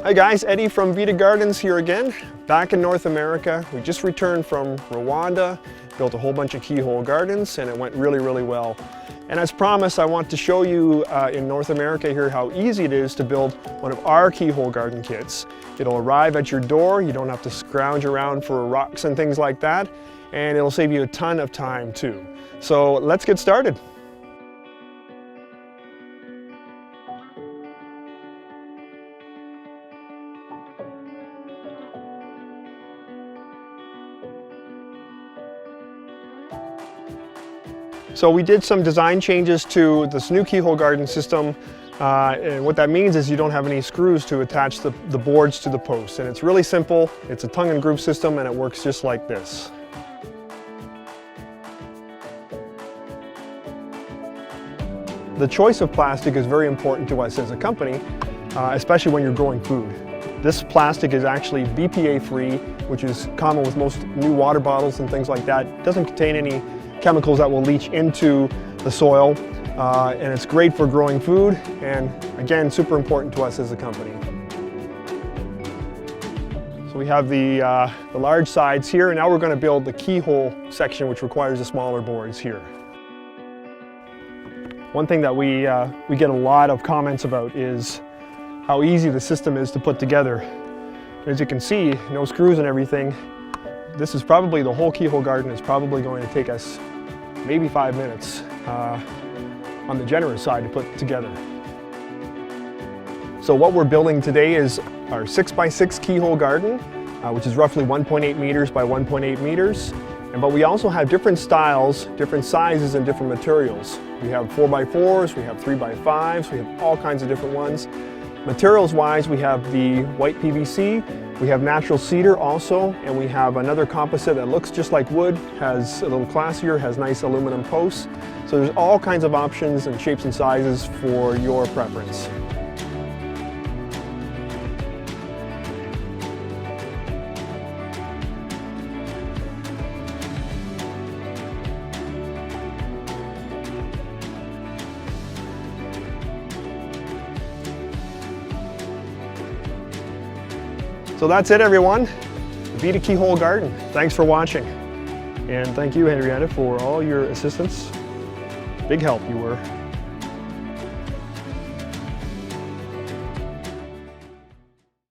Hi guys, Eddie from Vita Gardens here again, back in North America. We just returned from Rwanda, built a whole bunch of keyhole gardens, and it went really, really well. And as promised, I want to show you in North America here how easy it is to build one of our keyhole garden kits. It'll arrive at your door, you don't have to scrounge around for rocks and things like that, and it'll save you a ton of time too. So let's get started. So we did some design changes to this new keyhole garden system, and what that means is you don't have any screws to attach the boards to the posts, and it's really simple. It's a tongue and groove system, and it works just like this. The choice of plastic is very important to us as a company, especially when you're growing food. This plastic is actually BPA free, which is common with most new water bottles and things like that. It doesn't contain any chemicals that will leach into the soil, and it's great for growing food, and again, super important to us as a company. So we have the large sides here, and now we're going to build the keyhole section, which requires the smaller boards here. One thing that we get a lot of comments about is how easy the system is to put together. As you can see, no screws and everything. This is probably, the whole keyhole garden is probably going to take us maybe 5 minutes on the generous side to put together. So what we're building today is our 6x6 Keyhole Garden, which is roughly 1.8 meters by 1.8 meters. But we also have different styles, different sizes, and different materials. We have 4x4s, we have 3x5s, we have all kinds of different ones. Materials-wise, we have the white PVC, we have natural cedar also, and we have another composite that looks just like wood, has a little classier, has nice aluminum posts. So there's all kinds of options and shapes and sizes for your preference. So that's it, everyone. Vita Keyhole Garden. Thanks for watching. And thank you, Henrietta, for all your assistance. Big help you were.